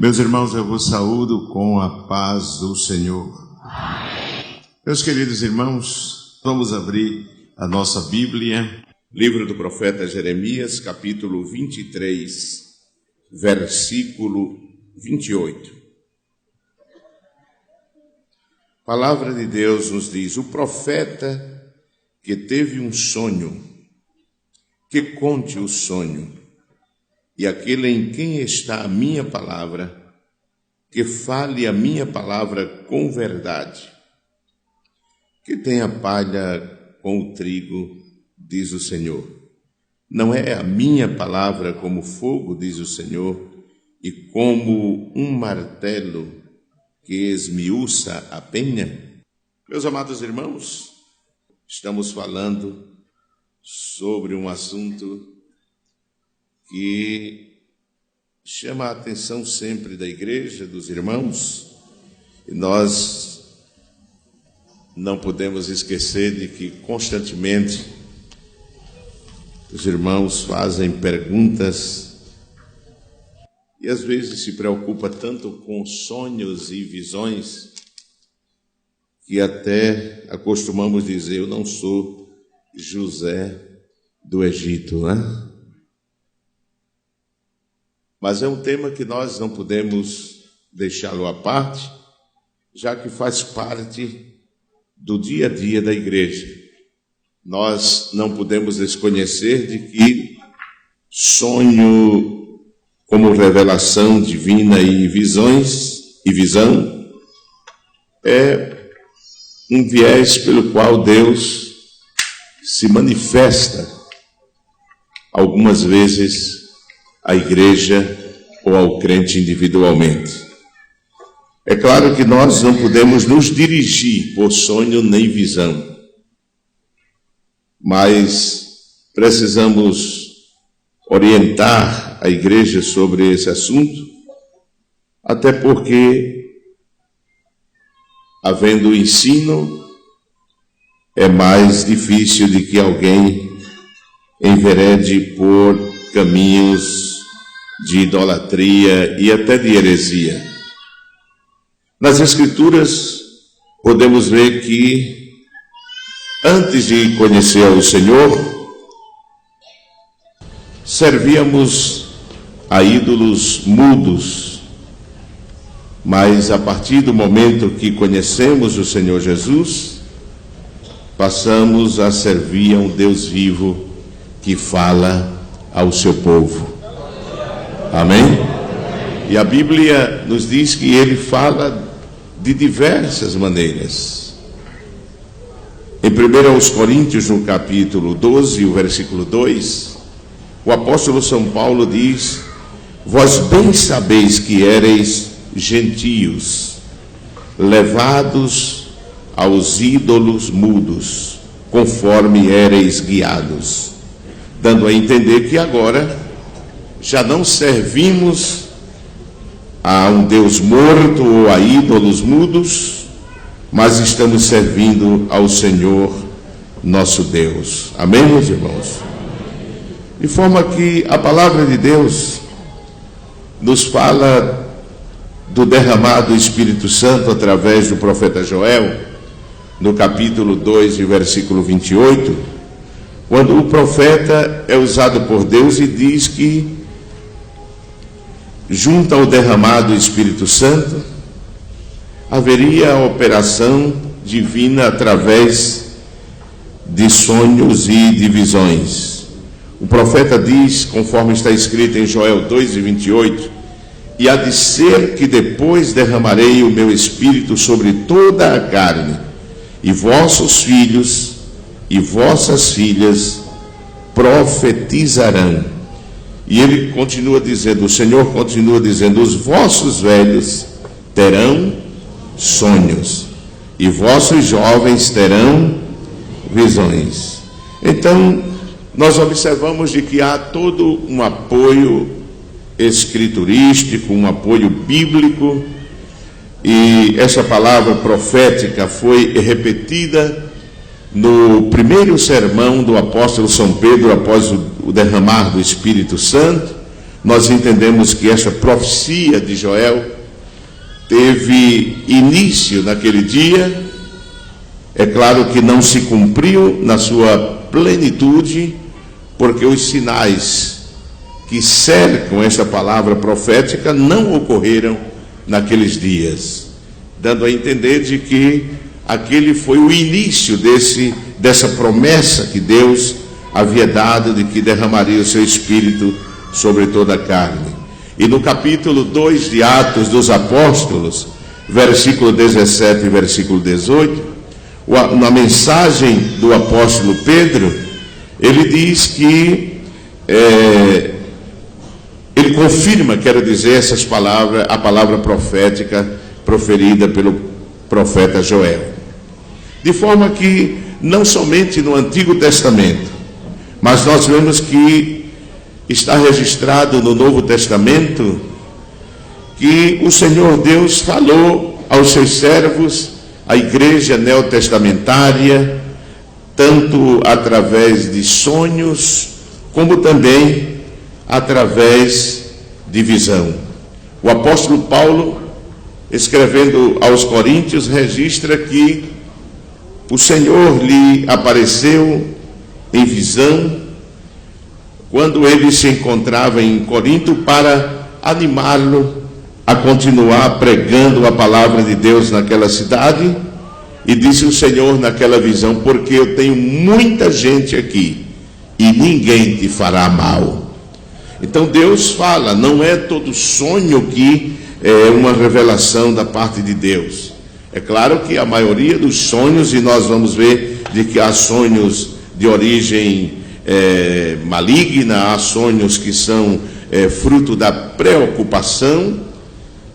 Meus irmãos, eu vos saúdo com a paz do Senhor. Amém. Meus queridos irmãos, vamos abrir a nossa Bíblia, livro do profeta Jeremias, capítulo 23, versículo 28. A palavra de Deus nos diz: o profeta que teve um sonho, que conte o sonho, e aquele em quem está a minha palavra, que fale a minha palavra com verdade, que tenha palha com o trigo, diz o Senhor. Não é a minha palavra como fogo, diz o Senhor, e como um martelo que esmiuça a penha? Meus amados irmãos, estamos falando sobre um assunto que chama a atenção sempre da igreja, dos irmãos, e nós não podemos esquecer de que constantemente os irmãos fazem perguntas e às vezes se preocupa tanto com sonhos e visões que até acostumamos dizer: eu não sou José do Egito, né? Mas é um tema que nós não podemos deixá-lo à parte, já que faz parte do dia a dia da igreja. Nós não podemos desconhecer de que sonho, como revelação divina e visão, é um viés pelo qual Deus se manifesta algumas vezes à igreja ou ao crente individualmente. É claro que nós não podemos nos dirigir por sonho nem visão, mas precisamos orientar a igreja sobre esse assunto, até porque, havendo ensino, é mais difícil de que alguém enverede por caminhos de idolatria e até de heresia. Nas Escrituras, podemos ver que, antes de conhecer o Senhor, servíamos a ídolos mudos, mas a partir do momento que conhecemos o Senhor Jesus, passamos a servir a um Deus vivo que fala ao seu povo. Amém? E a Bíblia nos diz que ele fala de diversas maneiras. Em 1 Coríntios, no capítulo 12, o versículo 2, o apóstolo São Paulo diz: vós bem sabeis que éreis gentios, levados aos ídolos mudos, conforme éreis guiados, dando a entender que agora já não servimos a um Deus morto ou a ídolos mudos, mas estamos servindo ao Senhor nosso Deus. Amém, meus irmãos? De forma que a palavra de Deus nos fala do derramado Espírito Santo através do profeta Joel, no capítulo 2, versículo 28, quando o profeta é usado por Deus e diz que, junto ao derramado Espírito Santo, haveria a operação divina através de sonhos e de visões. O profeta diz, conforme está escrito em Joel 2:28, e há de ser que depois derramarei o meu Espírito sobre toda a carne, e vossos filhos e vossas filhas profetizarão. E ele continua dizendo, o Senhor continua dizendo: os vossos velhos terão sonhos, e vossos jovens terão visões. Então, nós observamos de que há todo um apoio escriturístico, um apoio bíblico, e essa palavra profética foi repetida no primeiro sermão do apóstolo São Pedro após o derramar do Espírito Santo, nós entendemos que esta profecia de Joel teve início naquele dia. É claro que não se cumpriu na sua plenitude, porque os sinais que cercam esta palavra profética não ocorreram naqueles dias, dando a entender de que aquele foi o início dessa promessa que Deus havia dado de que derramaria o seu Espírito sobre toda a carne. E no capítulo 2 de Atos dos Apóstolos, versículo 17 e versículo 18, na mensagem do apóstolo Pedro, ele diz que ele confirma, quero dizer, essas palavras, a palavra profética proferida pelo profeta Joel. De forma que, não somente no Antigo Testamento, mas nós vemos que está registrado no Novo Testamento que o Senhor Deus falou aos seus servos, a igreja neotestamentária, tanto através de sonhos, como também através de visão. O apóstolo Paulo, escrevendo aos Coríntios, registra que o Senhor lhe apareceu em visão quando ele se encontrava em Corinto para animá-lo a continuar pregando a palavra de Deus naquela cidade. E disse o Senhor naquela visão: porque eu tenho muita gente aqui e ninguém te fará mal. Então Deus fala, não é todo sonho que é uma revelação da parte de Deus. É claro que a maioria dos sonhos, e nós vamos ver de que há sonhos de origem maligna, há sonhos que são fruto da preocupação,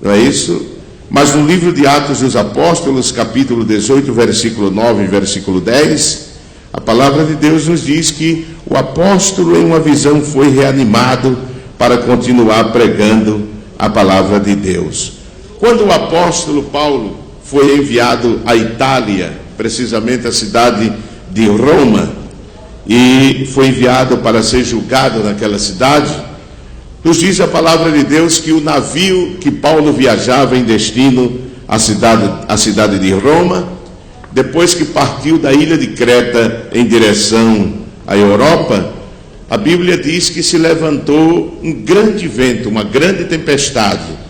não é isso? Mas no livro de Atos dos Apóstolos, capítulo 18, versículo 9 e versículo 10, a palavra de Deus nos diz que o apóstolo em uma visão foi reanimado para continuar pregando a palavra de Deus. Quando o apóstolo Paulo foi enviado à Itália, precisamente a cidade de Roma, e foi enviado para ser julgado naquela cidade, nos diz a palavra de Deus que o navio que Paulo viajava em destino à cidade de Roma, depois que partiu da ilha de Creta em direção à Europa, a Bíblia diz que se levantou um grande vento, uma grande tempestade,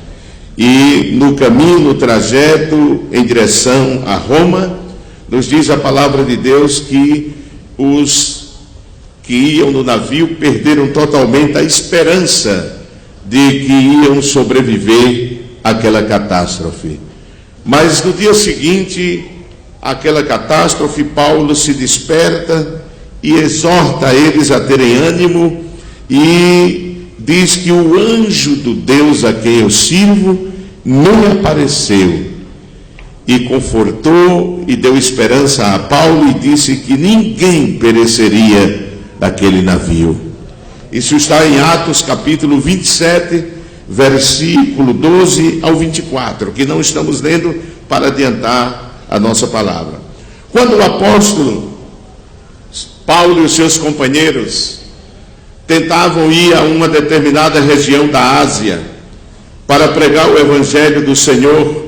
e no caminho, no trajeto em direção a Roma, nos diz a palavra de Deus que os que iam no navio perderam totalmente a esperança de que iam sobreviver àquela catástrofe. Mas no dia seguinte, aquela catástrofe, Paulo se desperta e exorta eles a terem ânimo e diz que o anjo do Deus a quem eu sirvo me apareceu e confortou e deu esperança a Paulo e disse que ninguém pereceria daquele navio. Isso está em Atos capítulo 27, versículo 12 ao 24, que não estamos lendo para adiantar a nossa palavra. Quando o apóstolo Paulo e os seus companheiros tentavam ir a uma determinada região da Ásia para pregar o evangelho do Senhor,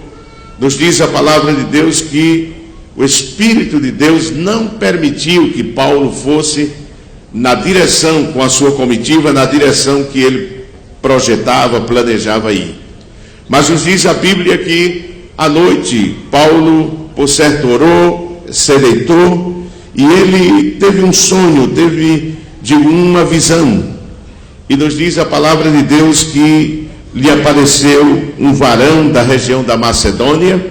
nos diz a palavra de Deus que o Espírito de Deus não permitiu que Paulo fosse na direção, com a sua comitiva, na direção que ele projetava, planejava ir. Mas nos diz a Bíblia que à noite Paulo, por certo, orou, se deitou e ele teve um sonho, teve de uma visão, e nos diz a palavra de Deus que lhe apareceu um varão da região da Macedônia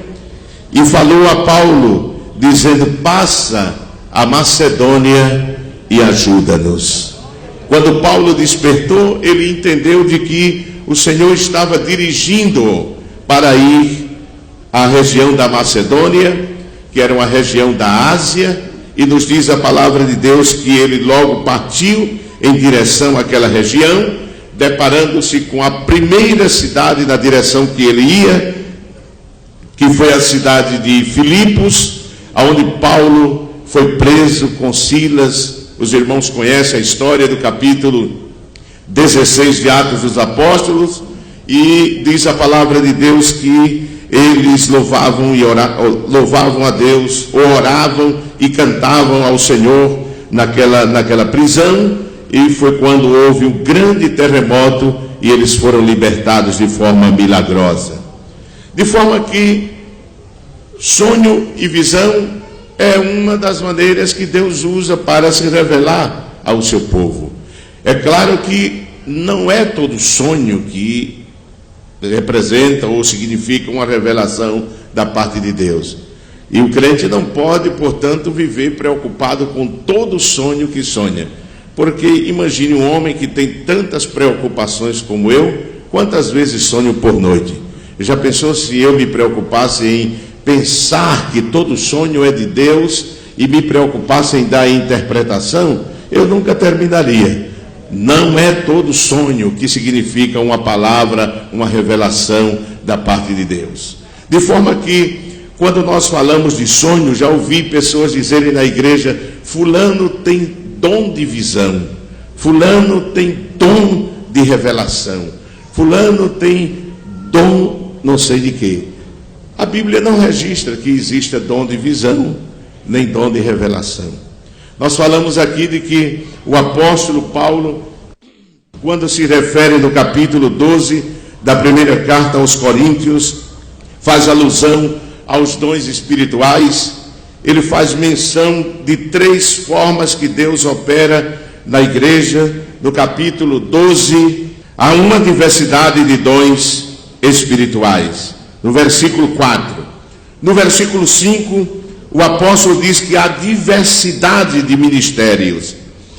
e falou a Paulo dizendo: passa a Macedônia e ajuda-nos. Quando Paulo despertou, ele entendeu de que o Senhor estava dirigindo para ir à região da Macedônia, que era uma região da Ásia, e nos diz a palavra de Deus que ele logo partiu em direção àquela região, deparando-se com a primeira cidade na direção que ele ia, que foi a cidade de Filipos, onde Paulo foi preso com Silas. Os irmãos conhecem a história do capítulo 16 de Atos dos Apóstolos, e diz a palavra de Deus que eles louvavam a Deus, oravam e cantavam ao Senhor naquela prisão, e foi quando houve um grande terremoto e eles foram libertados de forma milagrosa. De forma que sonho e visão é uma das maneiras que Deus usa para se revelar ao seu povo. É claro que não é todo sonho que representa ou significa uma revelação da parte de Deus. E o crente não pode, portanto, viver preocupado com todo sonho que sonha. Porque imagine um homem que tem tantas preocupações como eu, quantas vezes sonho por noite? Já pensou se eu me preocupasse em pensar que todo sonho é de Deus e me preocupasse em dar a interpretação? Eu nunca terminaria. Não é todo sonho que significa uma palavra, uma revelação da parte de Deus. De forma que, quando nós falamos de sonho, já ouvi pessoas dizerem na igreja: fulano tem dom de visão, fulano tem dom de revelação, fulano tem dom não sei de quê. A Bíblia não registra que exista dom de visão, nem dom de revelação. Nós falamos aqui de que o apóstolo Paulo, quando se refere no capítulo 12 da primeira carta aos Coríntios, faz alusão aos dons espirituais. Ele faz menção de 3 formas que Deus opera na igreja. No capítulo 12, há uma diversidade de dons espirituais. No versículo 4. No versículo 5, o apóstolo diz que há diversidade de ministérios.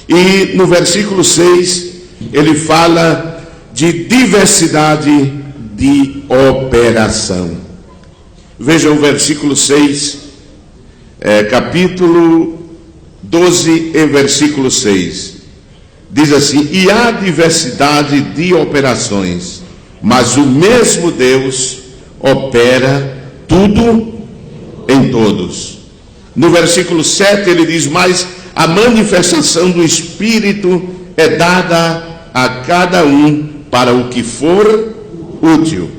E no versículo 6, ele fala de diversidade de operação. Veja o versículo 6, capítulo 12 e versículo 6. Diz assim: e há diversidade de operações, mas o mesmo Deus opera tudo em todos. No versículo 7 ele diz: mas a manifestação do Espírito é dada a cada um para o que for útil.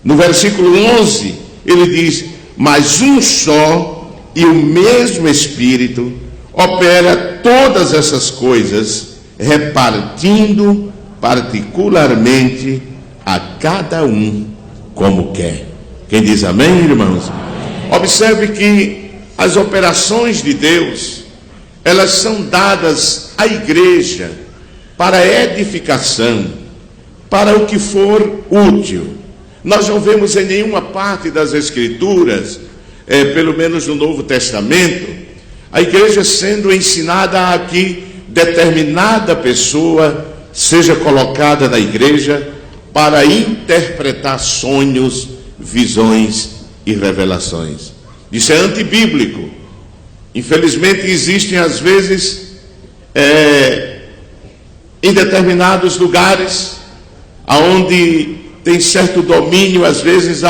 No versículo 11 ele diz: mas um só e o mesmo Espírito opera todas essas coisas, repartindo particularmente a cada um como quer. Quem diz amém, irmãos? Amém. Observe que as operações de Deus, elas são dadas à igreja para edificação, para o que for útil. Nós não vemos em nenhuma parte das Escrituras, pelo menos no Novo Testamento, a igreja sendo ensinada a que determinada pessoa seja colocada na igreja para interpretar sonhos, visões e revelações. Isso é antibíblico. Infelizmente existem às vezes em determinados lugares aonde tem certo domínio, às vezes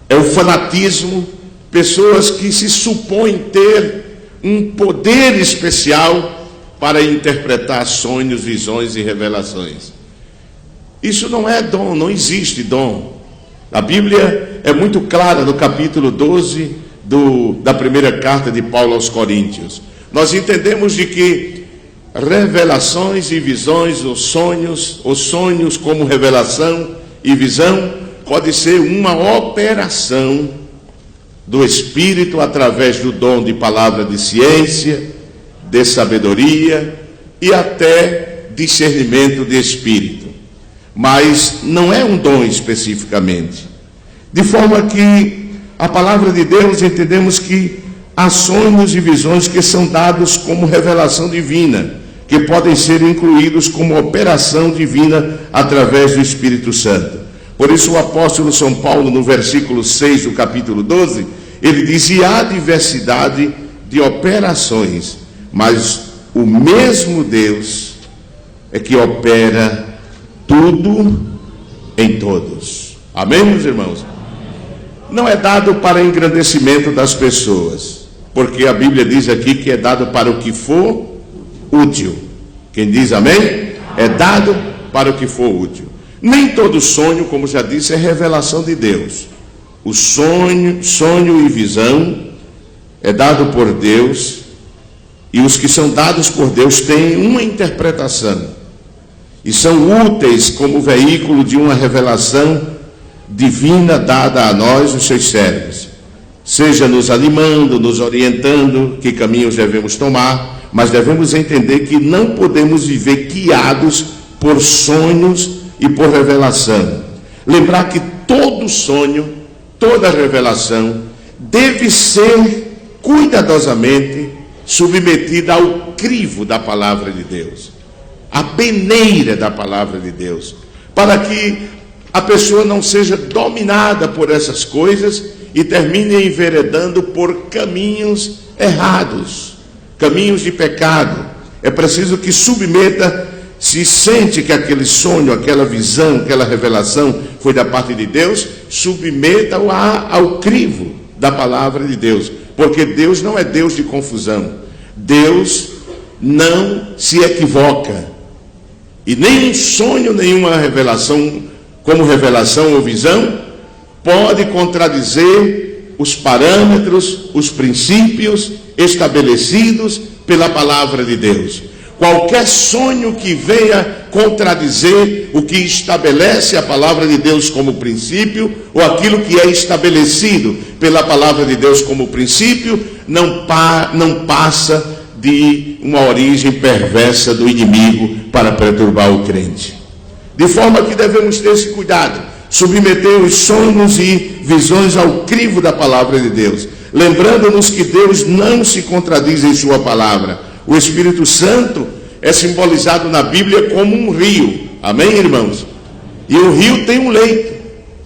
é o fanatismo, pessoas que se supõem ter um poder especial para interpretar sonhos, visões e revelações. Isso não é dom, não existe dom. A Bíblia é muito clara no capítulo 12 da primeira carta de Paulo aos Coríntios. Nós entendemos de que revelações e visões, os sonhos como revelação e visão, pode ser uma operação do Espírito através do dom de palavra de ciência, de sabedoria e até discernimento de espírito. Mas não é um dom especificamente. De forma que a palavra de Deus, entendemos que há sonhos e visões que são dados como revelação divina, que podem ser incluídos como operação divina através do Espírito Santo. Por isso o apóstolo São Paulo, no versículo 6 do capítulo 12, ele diz: e há diversidade de operações, mas o mesmo Deus é que opera tudo em todos. Amém, meus irmãos? Não é dado para engrandecimento das pessoas, porque a Bíblia diz aqui que é dado para o que for útil. Quem diz amém? é dado para o que for útil. Nem todo sonho, como já disse, é revelação de Deus. O sonho e visão é dado por Deus, e os que são dados por Deus têm uma interpretação, e são úteis como veículo de uma revelação divina dada a nós, os seus servos, seja nos animando, nos orientando, que caminhos devemos tomar, mas devemos entender que não podemos viver guiados por sonhos e por revelação. Lembrar que todo sonho, toda revelação deve ser cuidadosamente submetida ao crivo da palavra de Deus, à peneira da palavra de Deus, para que a pessoa não seja dominada por essas coisas e termine enveredando por caminhos errados, caminhos de pecado. É preciso que submeta, se sente que aquele sonho, aquela visão, aquela revelação foi da parte de Deus, submeta-o ao crivo da palavra de Deus, porque Deus não é Deus de confusão. Deus não se equivoca, e nenhum sonho, nenhuma revelação, como revelação ou visão, pode contradizer os parâmetros, os princípios estabelecidos pela palavra de Deus. Qualquer sonho que venha contradizer o que estabelece a palavra de Deus como princípio, ou aquilo que é estabelecido pela palavra de Deus como princípio, não passa de uma origem perversa do inimigo para perturbar o crente. De forma que devemos ter esse cuidado, submeter os sonhos e visões ao crivo da palavra de Deus, lembrando-nos que Deus não se contradiz em sua palavra. O Espírito Santo é simbolizado na Bíblia como um rio, amém, irmãos? E o rio tem um leito,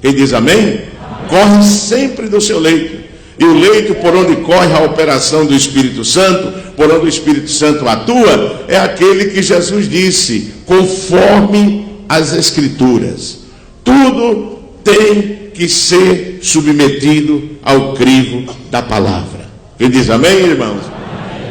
quem diz amém? Corre sempre do seu leito, e o leito por onde corre a operação do Espírito Santo, por onde o Espírito Santo atua, é aquele que Jesus disse, conforme as Escrituras. Tudo tem que ser submetido ao crivo da palavra. Quem diz amém, irmãos?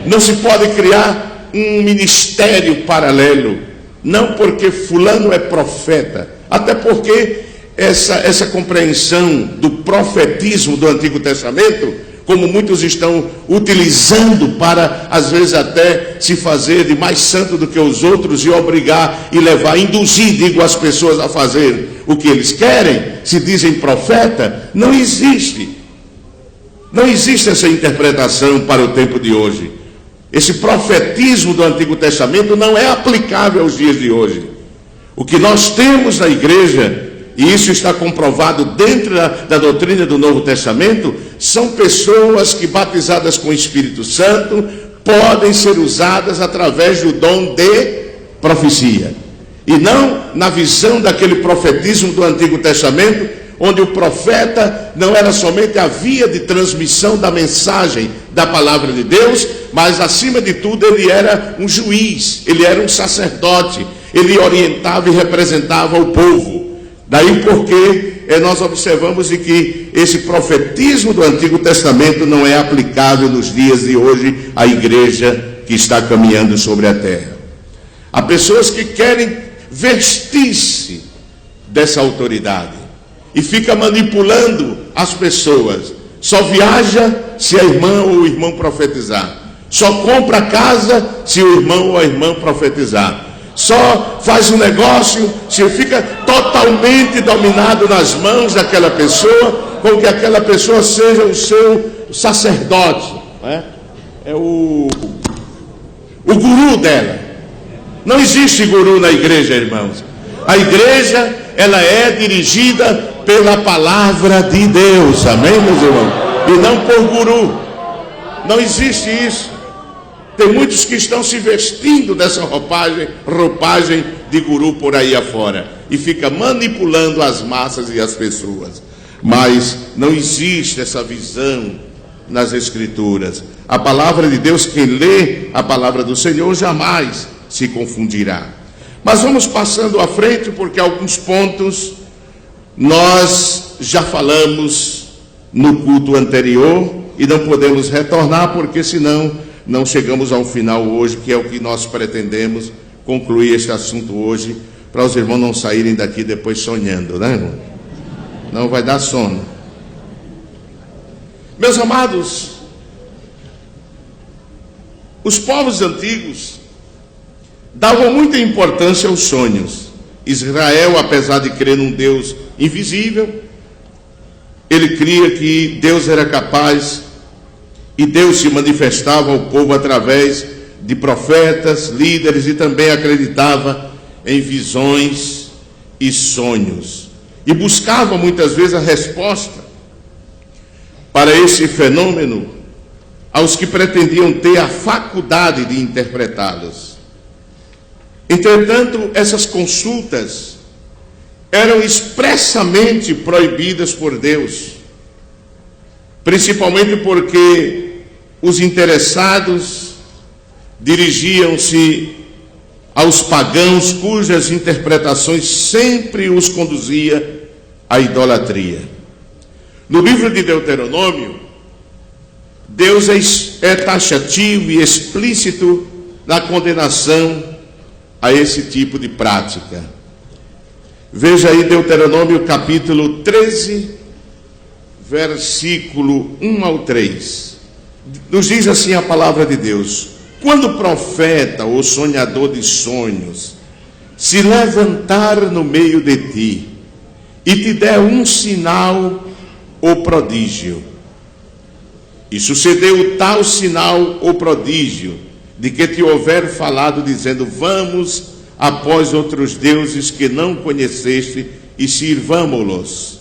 Não se pode criar um ministério paralelo, não porque fulano é profeta, até porque essa compreensão do profetismo do Antigo Testamento, como muitos estão utilizando para, às vezes, até se fazer de mais santo do que os outros e obrigar e levar, induzir, digo, as pessoas a fazer o que eles querem, se dizem profeta, não existe. Não existe essa interpretação para o tempo de hoje. Esse profetismo do Antigo Testamento não é aplicável aos dias de hoje. O que nós temos na igreja, e isso está comprovado dentro da doutrina do Novo Testamento, são pessoas que, batizadas com o Espírito Santo, podem ser usadas através do dom de profecia. E não na visão daquele profetismo do Antigo Testamento, onde o profeta não era somente a via de transmissão da mensagem da palavra de Deus, mas acima de tudo ele era um juiz, ele era um sacerdote, ele orientava e representava o povo. Daí porque nós observamos de que esse profetismo do Antigo Testamento não é aplicável nos dias de hoje à igreja que está caminhando sobre a terra. Há pessoas que querem vestir-se dessa autoridade e fica manipulando as pessoas. Só viaja se a irmã ou o irmão profetizar. Só compra casa se o irmão ou a irmã profetizar. Só faz um negócio se fica totalmente dominado nas mãos daquela pessoa, com que aquela pessoa seja o seu sacerdote, né? É o guru dela. Não existe guru na igreja, irmãos. A igreja, ela é dirigida pela palavra de Deus, amém, meus irmãos? E não por guru. Não existe isso. Tem muitos que estão se vestindo dessa roupagem de guru por aí afora, e fica manipulando as massas e as pessoas. Mas não existe essa visão nas Escrituras. A palavra de Deus, quem lê a palavra do Senhor jamais se confundirá. Mas vamos passando à frente, porque alguns pontos nós já falamos no culto anterior e não podemos retornar, porque senão não chegamos ao final hoje, que é o que nós pretendemos concluir este assunto hoje, para os irmãos não saírem daqui depois sonhando, né, irmão? Não vai dar sono. Meus amados, os povos antigos davam muita importância aos sonhos. Israel, apesar de crer num Deus invisível, ele cria que Deus era capaz, e Deus se manifestava ao povo através de profetas, líderes, e também acreditava em visões e sonhos. E buscava muitas vezes a resposta para esse fenômeno aos que pretendiam ter a faculdade de interpretá-los. Entretanto, essas consultas eram expressamente proibidas por Deus, principalmente porque os interessados dirigiam-se aos pagãos, cujas interpretações sempre os conduzia à idolatria. No livro de Deuteronômio, Deus é taxativo e explícito na condenação a esse tipo de prática. Veja aí Deuteronômio capítulo 13, versículo 1 ao 3. Nos diz assim a palavra de Deus: quando o profeta ou sonhador de sonhos se levantar no meio de ti e te der um sinal ou prodígio, e sucedeu tal sinal ou prodígio de que te houver falado, dizendo: vamos após outros deuses que não conheceste e sirvamo-los,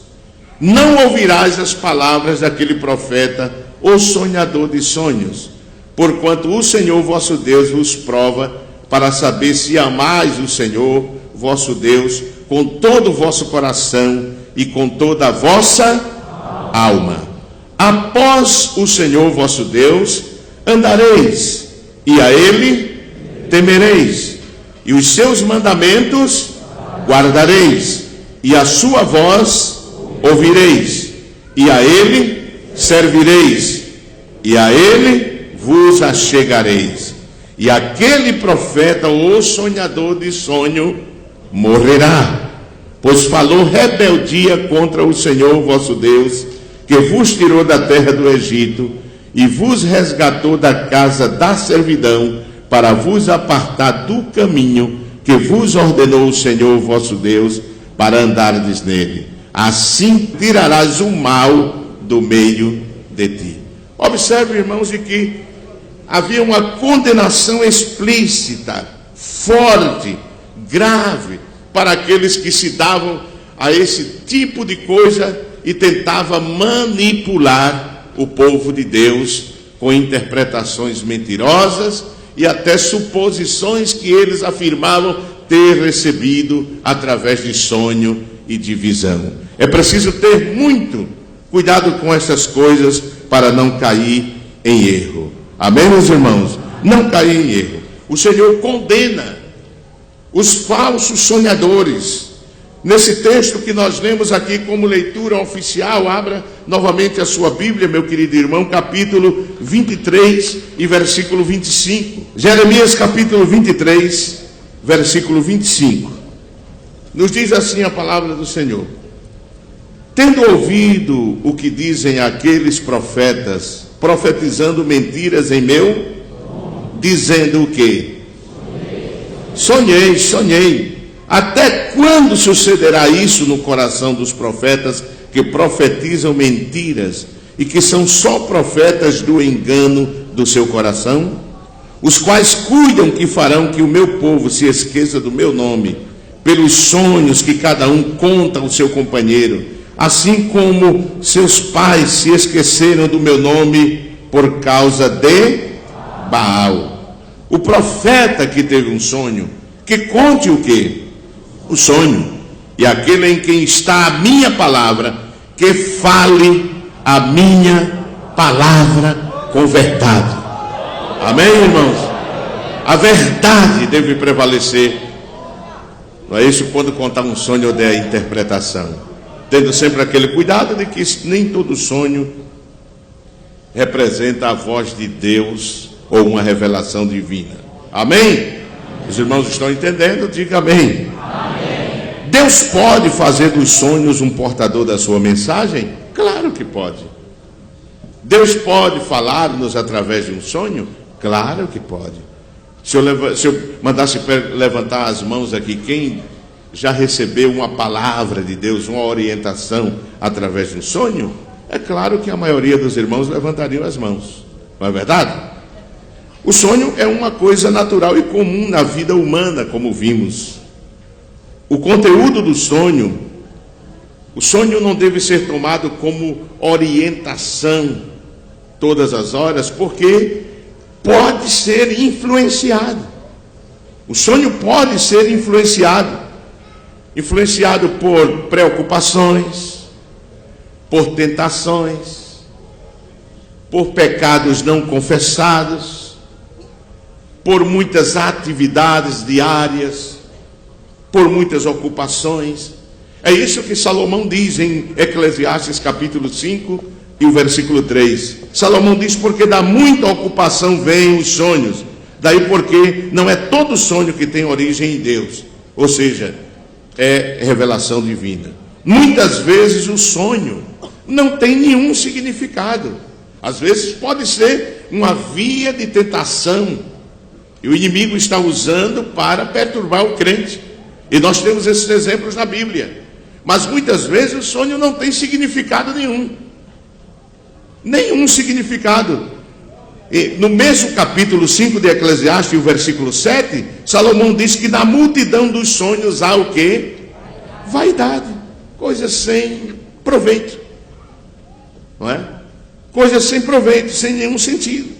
não ouvirás as palavras daquele profeta ou sonhador de sonhos, porquanto o Senhor vosso Deus vos prova para saber se amais o Senhor vosso Deus com todo o vosso coração e com toda a vossa alma. Após o Senhor vosso Deus andareis, e a Ele temereis, e os seus mandamentos guardareis, e a sua voz ouvireis, e a Ele servireis, e a Ele vos achegareis. E aquele profeta ou sonhador de sonho morrerá, pois falou rebeldia contra o Senhor vosso Deus, que vos tirou da terra do Egito e vos resgatou da casa da servidão, para vos apartar do caminho que vos ordenou o Senhor vosso Deus, para andardes nele. Assim tirarás o mal do meio de ti. Observe, irmãos, de que havia uma condenação explícita, forte, grave, para aqueles que se davam a esse tipo de coisa e tentava manipular o povo de Deus com interpretações mentirosas e até suposições que eles afirmavam ter recebido através de sonho e de visão. É preciso ter muito cuidado com essas coisas para não cair em erro. Amém, meus irmãos? Não cair em erro. O Senhor condena os falsos sonhadores. Nesse texto que nós lemos aqui como leitura oficial, abra novamente a sua Bíblia, meu querido irmão, capítulo 23 e versículo 25. Jeremias capítulo 23, versículo 25. Nos diz assim a palavra do Senhor: tendo ouvido o que dizem aqueles profetas, profetizando mentiras em meu, dizendo o quê? Sonhei. Até quando sucederá isso no coração dos profetas que profetizam mentiras e que são só profetas do engano do seu coração? Os quais cuidam que farão que o meu povo se esqueça do meu nome, pelos sonhos que cada um conta ao seu companheiro, assim como seus pais se esqueceram do meu nome por causa de Baal. O profeta que teve um sonho, que conte o quê? O sonho. E aquele em quem está a minha palavra, que fale a minha palavra com verdade. Amém, irmãos? A verdade deve prevalecer. Não é isso? Quando contar um sonho ou der a interpretação, tendo sempre aquele cuidado de que nem todo sonho representa a voz de Deus ou uma revelação divina. Amém? Os irmãos estão entendendo? Diga amém. Amém. Deus pode fazer dos sonhos um portador da sua mensagem? Claro que pode. Deus pode falar-nos através de um sonho? Claro que pode. Se eu mandasse levantar as mãos aqui, quem já recebeu uma palavra de Deus, uma orientação através de um sonho? É claro que a maioria dos irmãos levantariam as mãos. Não é verdade? O sonho é uma coisa natural e comum na vida humana, como vimos. O conteúdo do sonho, o sonho não deve ser tomado como orientação todas as horas, porque pode ser influenciado. O sonho pode ser influenciado por preocupações, por tentações, por pecados não confessados, por muitas atividades diárias, por muitas ocupações. É isso que Salomão diz em Eclesiastes capítulo 5 e o versículo 3. Salomão diz: porque da muita ocupação vêm os sonhos. Daí porque não é todo sonho que tem origem em Deus, ou seja, é revelação divina. Muitas vezes o sonho não tem nenhum significado. Às vezes pode ser uma via de tentação, e o inimigo está usando para perturbar o crente. E nós temos esses exemplos na Bíblia. Mas muitas vezes o sonho não tem significado nenhum. Nenhum significado. E no mesmo capítulo 5 de Eclesiastes, o versículo 7, Salomão diz que na multidão dos sonhos há o quê? Vaidade. Coisas sem proveito. Não é? Coisas sem proveito, sem nenhum sentido.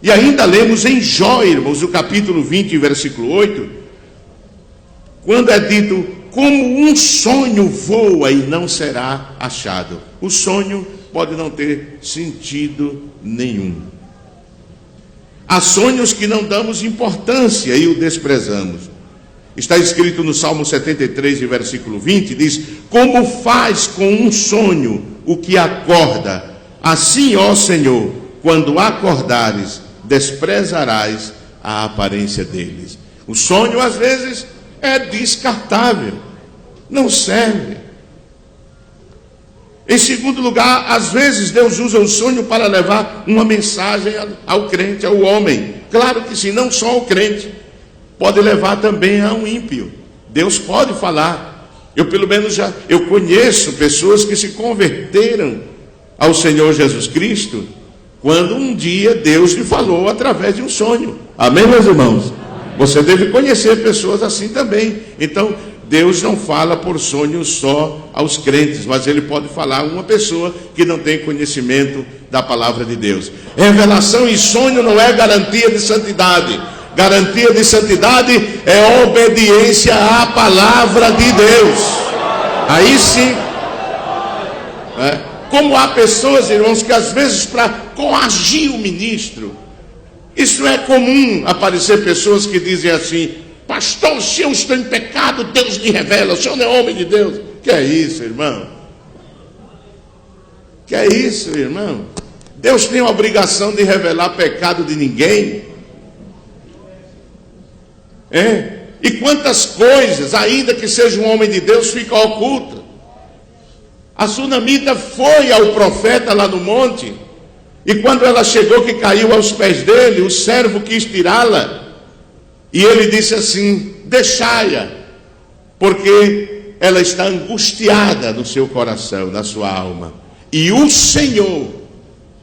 E ainda lemos em Jó, irmãos, o capítulo 20, versículo 8, quando é dito: como um sonho voa e não será achado. O sonho pode não ter sentido nenhum. Há sonhos que não damos importância e o desprezamos. Está escrito no Salmo 73, versículo 20, diz: como faz com um sonho o que acorda, assim, ó Senhor, quando acordares, desprezarás a aparência deles. O sonho às vezes é descartável, não serve. Em segundo lugar, às vezes Deus usa o sonho para levar uma mensagem ao crente, ao homem. Claro que sim, não só ao crente, pode levar também a um ímpio. Deus pode falar. Eu pelo menos eu conheço pessoas que se converteram ao Senhor Jesus Cristo quando um dia Deus lhe falou através de um sonho. Amém, meus irmãos? Você deve conhecer pessoas assim também. Então, Deus não fala por sonho só aos crentes, mas Ele pode falar a uma pessoa que não tem conhecimento da palavra de Deus. Revelação e sonho não é garantia de santidade. Garantia de santidade é obediência à palavra de Deus. Aí sim. Como há pessoas, irmãos, que às vezes para coagir o ministro, isso é comum aparecer pessoas que dizem assim: pastor, se eu estou em pecado, Deus me revela, o senhor não é homem de Deus. Que é isso, irmão? Que é isso, irmão? Deus tem a obrigação de revelar pecado de ninguém? E quantas coisas, ainda que seja um homem de Deus, fica oculta. A sunamita foi ao profeta lá no monte, e quando ela chegou, que caiu aos pés dele, o servo quis tirá-la, e ele disse assim: deixai-a, porque ela está angustiada no seu coração, na sua alma. E o Senhor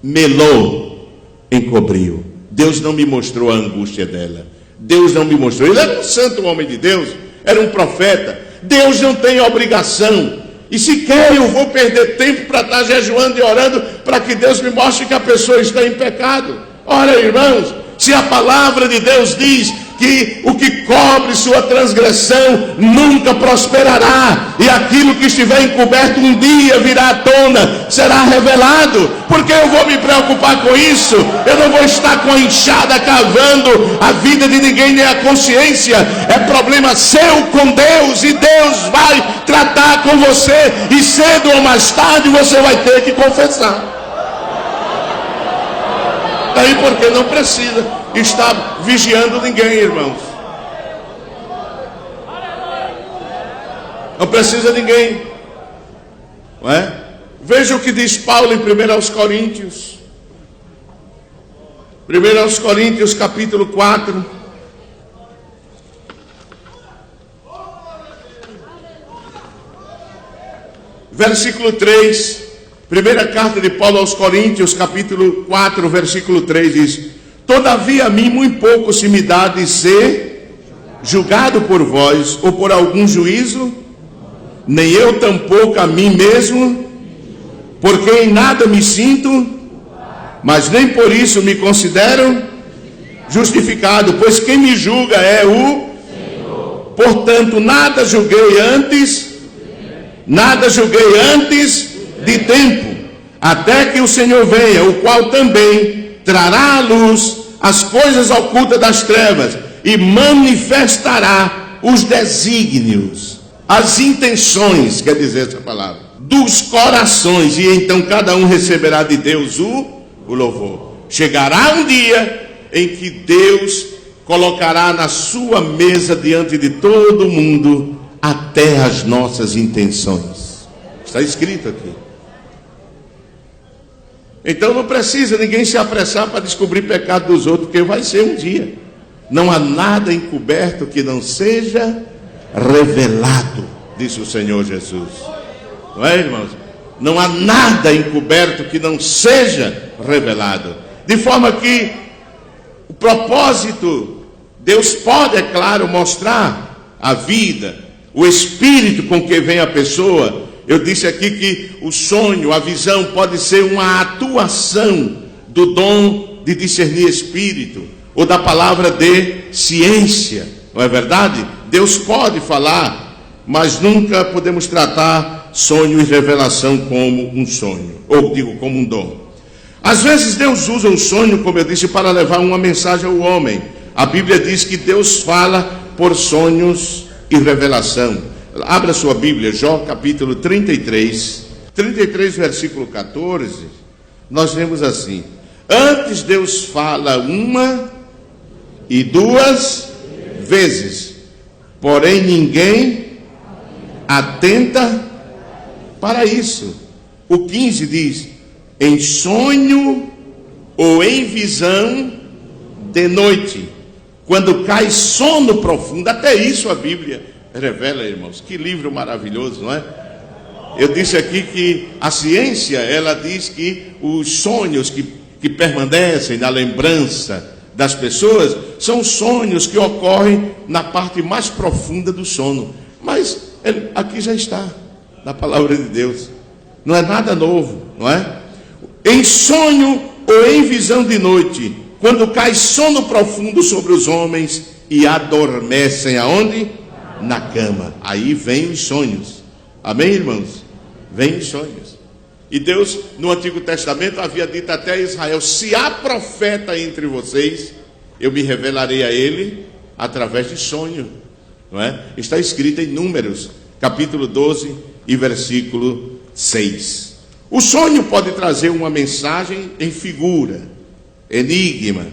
melou, encobriu. Deus não me mostrou a angústia dela. Deus não me mostrou. Ele era um santo homem de Deus, era um profeta. Deus não tem obrigação. E sequer eu vou perder tempo para estar jejuando e orando para que Deus me mostre que a pessoa está em pecado. Ora, irmãos, se a palavra de Deus diz que o que cobre sua transgressão nunca prosperará, e aquilo que estiver encoberto um dia virá à tona, será revelado. Por que eu vou me preocupar com isso? Eu não vou estar com a enxada cavando a vida de ninguém, nem a consciência. É problema seu com Deus, e Deus vai tratar com você, e cedo ou mais tarde você vai ter que confessar. Daí porque não precisa estar vigiando ninguém, irmãos. Não precisa ninguém. Não é? Veja o que diz Paulo em 1 aos Coríntios. 1 aos Coríntios, capítulo 4. Versículo 3. Primeira carta de Paulo aos Coríntios, capítulo 4, versículo 3 diz: todavia a mim muito pouco se me dá de ser julgado por vós, ou por algum juízo, nem eu tampouco a mim mesmo, porque em nada me sinto, mas nem por isso me considero justificado, pois quem me julga é o Senhor. Portanto, nada julguei antes de tempo, até que o Senhor venha, o qual também trará à luz as coisas ocultas das trevas e manifestará os desígnios, as intenções, quer dizer essa palavra, dos corações, e então cada um receberá de Deus o louvor. Chegará um dia em que Deus colocará na sua mesa diante de todo mundo até as nossas intenções. Está escrito aqui. Então não precisa ninguém se apressar para descobrir pecado dos outros, porque vai ser um dia. Não há nada encoberto que não seja revelado, disse o Senhor Jesus. Não é, irmãos? Não há nada encoberto que não seja revelado. De forma que o propósito, Deus pode, é claro, mostrar a vida, o espírito com que vem a pessoa. Eu disse aqui que o sonho, a visão pode ser uma atuação do dom de discernir espírito, ou da palavra de ciência, não é verdade? Deus pode falar, mas nunca podemos tratar sonho e revelação como um sonho, ou digo, como um dom. Às vezes Deus usa um sonho, como eu disse, para levar uma mensagem ao homem. A Bíblia diz que Deus fala por sonhos e revelação. Abra sua Bíblia, Jó capítulo 33, versículo 14, nós vemos assim: antes Deus fala uma e duas vezes, porém ninguém atenta para isso. O 15 diz: em sonho ou em visão de noite, quando cai sono profundo. Até isso a Bíblia revela, irmãos. Que livro maravilhoso, não é? Eu disse aqui que a ciência, ela diz que os sonhos que permanecem na lembrança das pessoas são sonhos que ocorrem na parte mais profunda do sono. Mas aqui já está, na palavra de Deus. Não é nada novo, não é? Em sonho ou em visão de noite, quando cai sono profundo sobre os homens e adormecem aonde? Na cama. Aí vem os sonhos. Amém, irmãos? Vem os sonhos. E Deus, no Antigo Testamento, havia dito até a Israel: se há profeta entre vocês, eu me revelarei a ele através de sonho. Não é? Está escrito em Números, capítulo 12 e versículo 6. O sonho pode trazer uma mensagem em figura, enigma,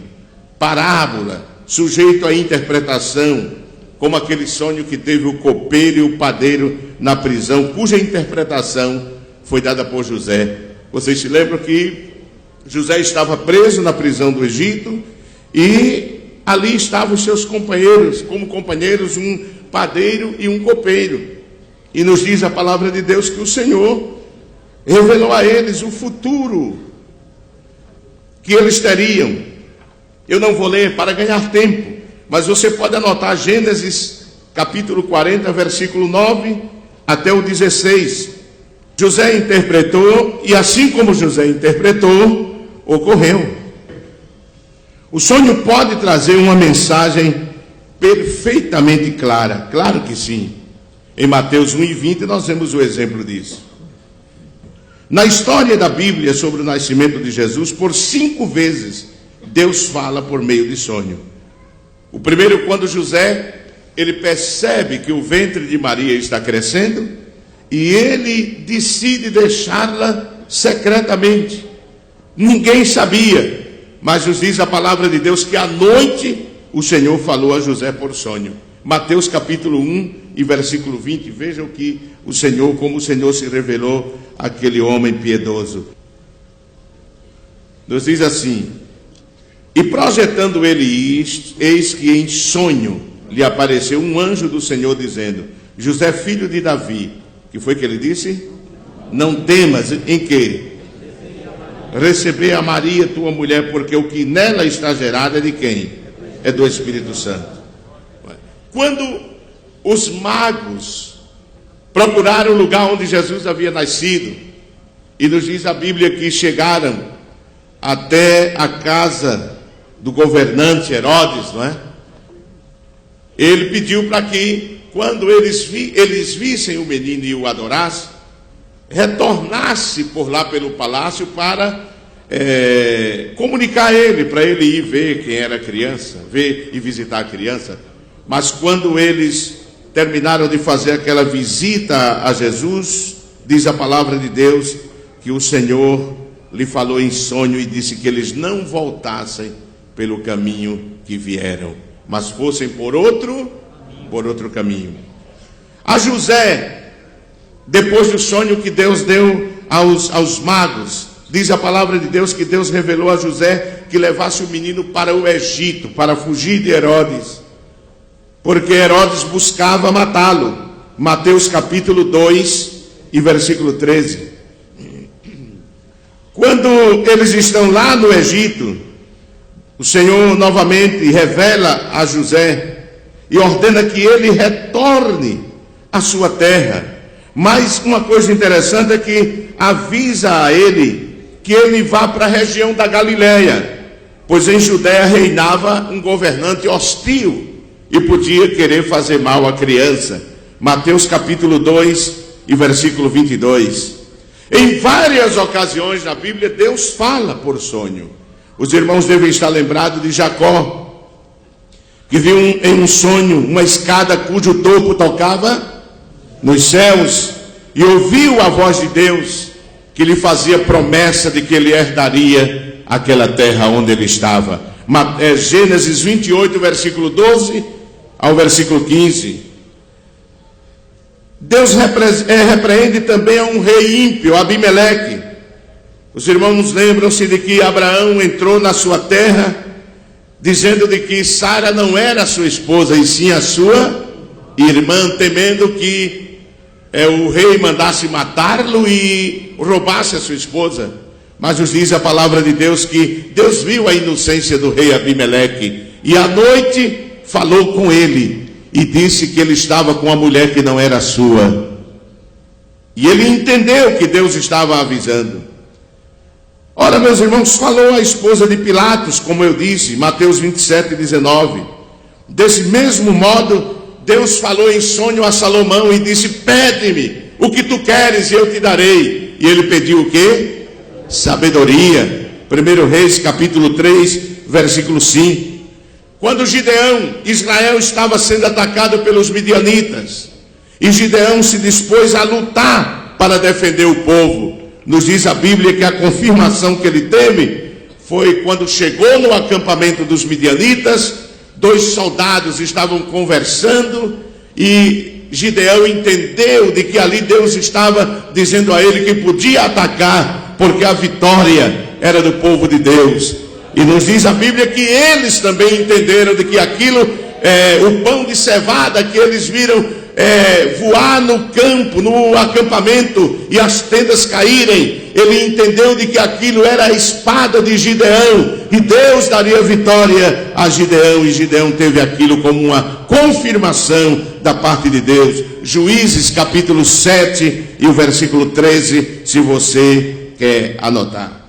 parábola, sujeito à interpretação, como aquele sonho que teve o copeiro e o padeiro na prisão, cuja interpretação foi dada por José. Vocês se lembram que José estava preso na prisão do Egito, e ali estavam os seus companheiros, como companheiros, um padeiro e um copeiro. E nos diz a palavra de Deus que o Senhor revelou a eles o futuro que eles teriam. Eu não vou ler para ganhar tempo, mas você pode anotar Gênesis capítulo 40, versículo 9 até o 16. José interpretou, e assim como José interpretou, ocorreu. O sonho pode trazer uma mensagem perfeitamente clara. Claro que sim. Em Mateus 1:20 nós vemos o exemplo disso. Na história da Bíblia sobre o nascimento de Jesus, por 5 vezes Deus fala por meio de sonho. O primeiro, quando José, ele percebe que o ventre de Maria está crescendo, e ele decide deixá-la secretamente. Ninguém sabia, mas nos diz a palavra de Deus que à noite o Senhor falou a José por sonho. Mateus capítulo 1, e versículo 20. Vejam que como o Senhor se revelou àquele homem piedoso. Nos diz assim: e projetando ele isto, eis que em sonho lhe apareceu um anjo do Senhor dizendo: José, filho de Davi. Que foi que ele disse? Não temas em quê? Receber a Maria, tua mulher, porque o que nela está gerado é de quem? É do Espírito Santo. Quando os magos procuraram o lugar onde Jesus havia nascido, e nos diz a Bíblia que chegaram até a casa do governante Herodes, não é? Ele pediu para que, quando eles vissem o menino e o adorassem, retornasse por lá pelo palácio para comunicar a ele, para ele ir ver quem era a criança, ver e visitar a criança. Mas quando eles terminaram de fazer aquela visita a Jesus, diz a palavra de Deus que o Senhor lhe falou em sonho e disse que eles não voltassem pelo caminho que vieram, mas fossem por outro caminho. A José, depois do sonho que Deus deu aos magos, diz a palavra de Deus que Deus revelou a José que levasse o menino para o Egito, para fugir de Herodes, porque Herodes buscava matá-lo. Mateus capítulo 2 e versículo 13. Quando eles estão lá no Egito, o Senhor novamente revela a José e ordena que ele retorne à sua terra. Mas uma coisa interessante é que avisa a ele que ele vá para a região da Galileia, pois em Judéia reinava um governante hostil e podia querer fazer mal à criança. Mateus capítulo 2 e versículo 22. Em várias ocasiões na Bíblia, Deus fala por sonho. Os irmãos devem estar lembrados de Jacó, que viu em um sonho uma escada cujo topo tocava nos céus, e ouviu a voz de Deus, que lhe fazia promessa de que ele herdaria aquela terra onde ele estava. Gênesis 28, versículo 12 ao versículo 15. Deus repreende também a um rei ímpio, Abimeleque. Os irmãos lembram-se de que Abraão entrou na sua terra, dizendo de que Sara não era sua esposa, e sim a sua irmã, temendo que o rei mandasse matá-lo e roubasse a sua esposa. Mas nos diz a palavra de Deus que Deus viu a inocência do rei Abimeleque, e à noite falou com ele e disse que ele estava com uma mulher que não era sua. E ele entendeu que Deus estava avisando. Ora, meus irmãos, falou a esposa de Pilatos, como eu disse, Mateus 27, 19. Desse mesmo modo, Deus falou em sonho a Salomão e disse: pede-me o que tu queres e eu te darei. E ele pediu o quê? Sabedoria. 1 Reis capítulo 3, versículo 5. Quando Israel estava sendo atacado pelos midianitas, e Gideão se dispôs a lutar para defender o povo, nos diz a Bíblia que a confirmação que ele teve foi quando chegou no acampamento dos midianitas. Dois soldados estavam conversando e Gideão entendeu de que ali Deus estava dizendo a ele que podia atacar, porque a vitória era do povo de Deus. E nos diz a Bíblia que eles também entenderam de que aquilo, o pão de cevada que eles viram voar no campo, no acampamento, e as tendas caírem, ele entendeu de que aquilo era a espada de Gideão, e Deus daria vitória a Gideão, e Gideão teve aquilo como uma confirmação da parte de Deus. Juízes capítulo 7 e o versículo 13, se você quer anotar.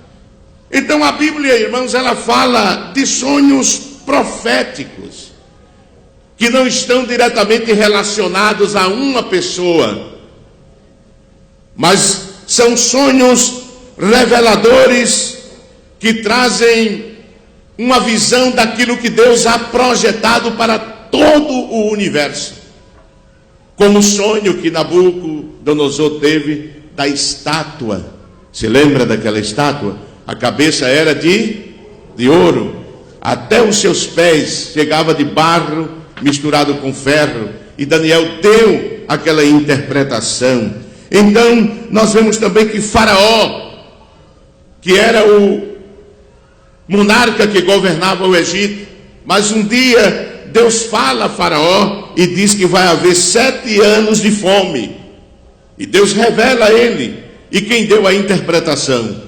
Então a Bíblia, irmãos, ela fala de sonhos proféticos, que não estão diretamente relacionados a uma pessoa, mas são sonhos reveladores que trazem uma visão daquilo que Deus ha projetado para todo o universo. Como o sonho que Nabucodonosor teve da estátua. Se lembra daquela estátua? A cabeça era de ouro, até os seus pés chegava de barro misturado com ferro, E Daniel deu aquela interpretação. Então, nós vemos também que Faraó, que era o monarca que governava o Egito, mas um dia Deus fala a Faraó e diz que vai haver 7 anos de fome. E Deus revela a ele. E quem deu a interpretação?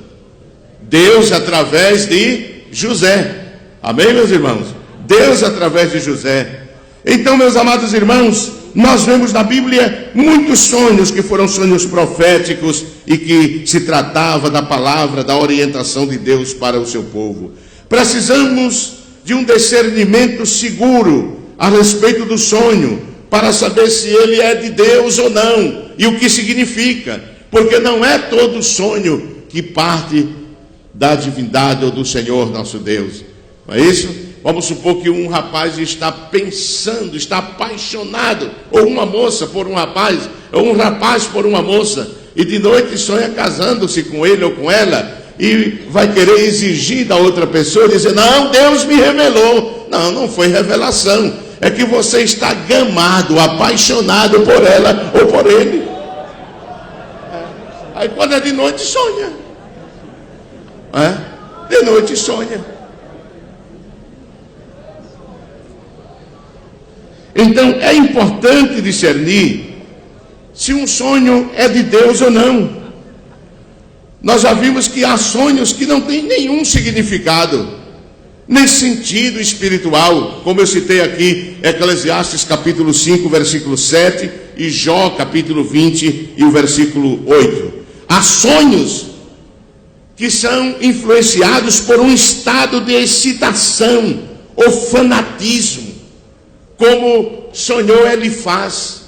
Deus através de José. Amém, meus irmãos? Deus através de José. Então, meus amados irmãos, nós vemos na Bíblia muitos sonhos que foram sonhos proféticos e que se tratava da palavra, da orientação de Deus para o seu povo. Precisamos de um discernimento seguro a respeito do sonho, para saber se ele é de Deus ou não, e o que significa, porque não é todo sonho que parte da divindade ou do Senhor nosso Deus. Não é isso? Vamos supor que um rapaz está pensando, está apaixonado, ou uma moça por um rapaz, ou um rapaz por uma moça, e de noite sonha casando-se com ele ou com ela, e vai querer exigir da outra pessoa, dizer, não, Deus me revelou. Não, não foi revelação, é que você está gamado, apaixonado por ela ou por ele. Aí quando é de noite sonha. De noite sonha. Então é importante discernir se um sonho é de Deus ou não. Nós já vimos que há sonhos que não têm nenhum significado, nesse sentido espiritual, como eu citei aqui, Eclesiastes capítulo 5, versículo 7, e Jó capítulo 20 e o versículo 8. Há sonhos que são influenciados por um estado de excitação ou fanatismo, como sonhou Elifaz,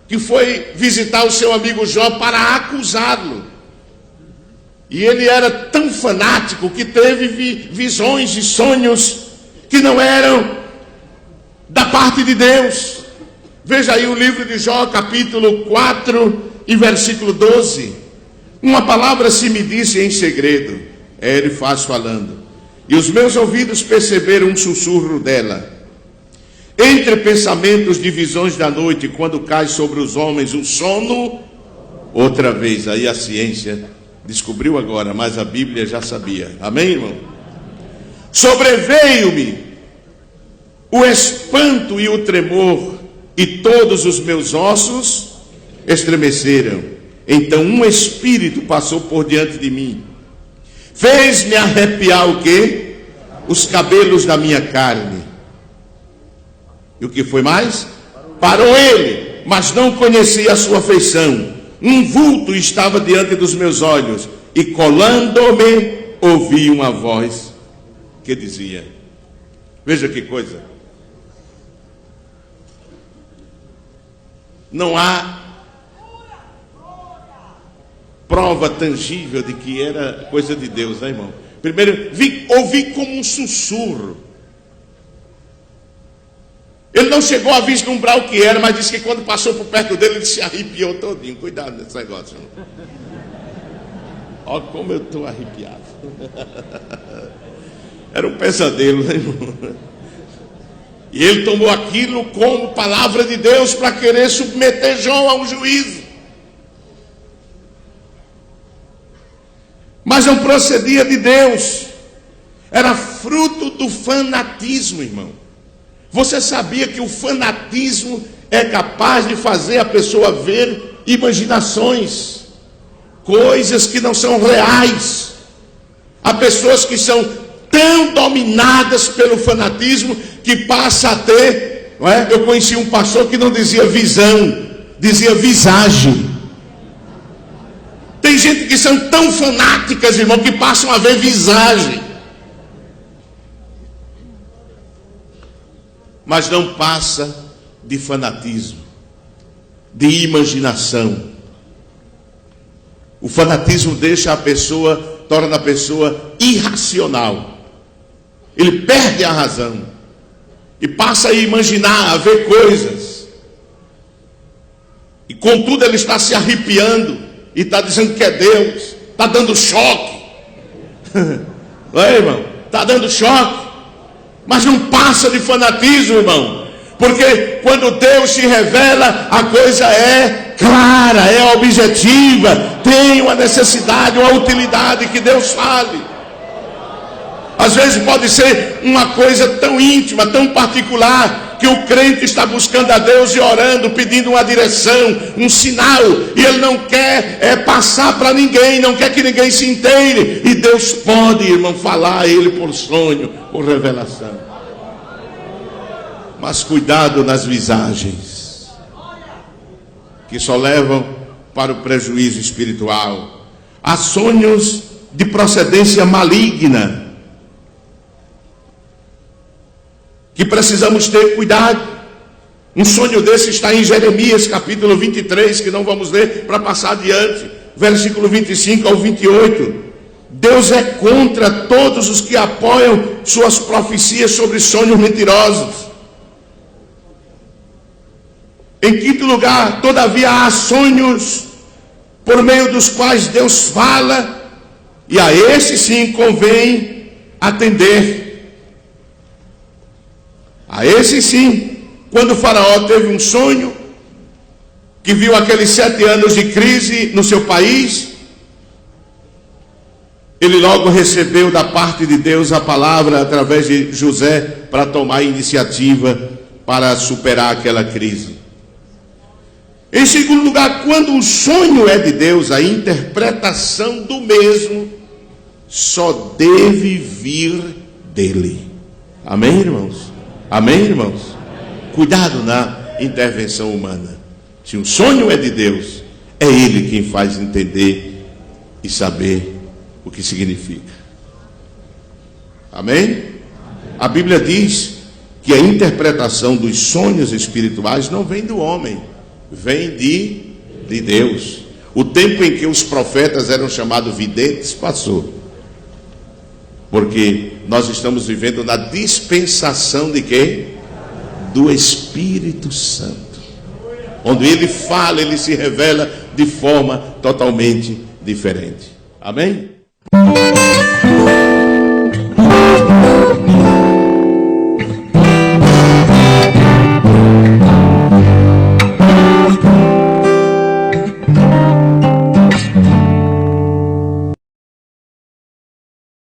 que foi visitar o seu amigo Jó para acusá-lo. E ele era tão fanático que teve visões e sonhos que não eram da parte de Deus. Veja aí o livro de Jó, capítulo 4 e versículo 12. Uma palavra se me disse em segredo, é Elifaz falando, e os meus ouvidos perceberam um sussurro dela. Entre pensamentos de visões da noite, quando cai sobre os homens o sono, outra vez, aí a ciência descobriu agora, mas a Bíblia já sabia. Amém, irmão? Sobreveio-me o espanto e o tremor, e todos os meus ossos estremeceram. Então um espírito passou por diante de mim, fez-me arrepiar o quê? Os cabelos da minha carne. E o que foi mais? Parou ele, mas não conhecia a sua feição. Um vulto estava diante dos meus olhos, e colando-me, ouvi uma voz que dizia, veja que coisa, não há prova tangível de que era coisa de Deus, né, irmão? Primeiro, ouvi como um sussurro. Ele não chegou a vislumbrar o que era, mas disse que quando passou por perto dele, ele se arrepiou todinho. Cuidado nesse negócio, irmão. Olha como eu estou arrepiado. Era um pesadelo, né, irmão? E ele tomou aquilo como palavra de Deus para querer submeter Jó a um juízo. Mas não procedia de Deus. Era fruto do fanatismo, irmão. Você sabia que o fanatismo é capaz de fazer a pessoa ver imaginações, coisas que não são reais. Há pessoas que são tão dominadas pelo fanatismo que passa a ter, não é? Eu conheci um pastor que não dizia visão, dizia visagem. Tem gente que são tão fanáticas, irmão, que passam a ver visagem. Mas não passa de fanatismo, de imaginação. O fanatismo deixa a pessoa, torna a pessoa irracional. Ele perde a razão e passa a imaginar, a ver coisas. E contudo ele está se arrepiando e está dizendo que é Deus, está dando choque. Não é, irmão? Está dando choque. Mas não passa de fanatismo, irmão. Porque quando Deus se revela, a coisa é clara, é objetiva, tem uma necessidade, uma utilidade que Deus fale. Às vezes pode ser uma coisa tão íntima, tão particular, que o crente está buscando a Deus e orando, pedindo uma direção, um sinal, e ele não quer passar para ninguém, não quer que ninguém se inteire, e Deus pode, irmão, falar a ele por sonho, por revelação. Mas cuidado nas visagens, que só levam para o prejuízo espiritual. Há sonhos de procedência maligna, que precisamos ter cuidado. Um sonho desse está em Jeremias capítulo 23, que não vamos ler para passar adiante, versículo 25 ao 28. Deus é contra todos os que apoiam suas profecias sobre sonhos mentirosos. Em quinto lugar, todavia há sonhos por meio dos quais Deus fala, e a esse sim convém atender. A esse sim, quando o faraó teve um sonho, que viu aqueles 7 anos de crise no seu país, ele logo recebeu da parte de Deus a palavra através de José para tomar iniciativa para superar aquela crise. Em segundo lugar, quando o sonho é de Deus, a interpretação do mesmo só deve vir dele. Amém, irmãos? Amém, irmãos? Cuidado na intervenção humana. Se um sonho é de Deus, é Ele quem faz entender e saber o que significa. Amém? A Bíblia diz que a interpretação dos sonhos espirituais não vem do homem, vem de Deus. O tempo em que os profetas eram chamados videntes passou, porque nós estamos vivendo na dispensação de quê? Do Espírito Santo, onde Ele fala, Ele se revela de forma totalmente diferente. Amém?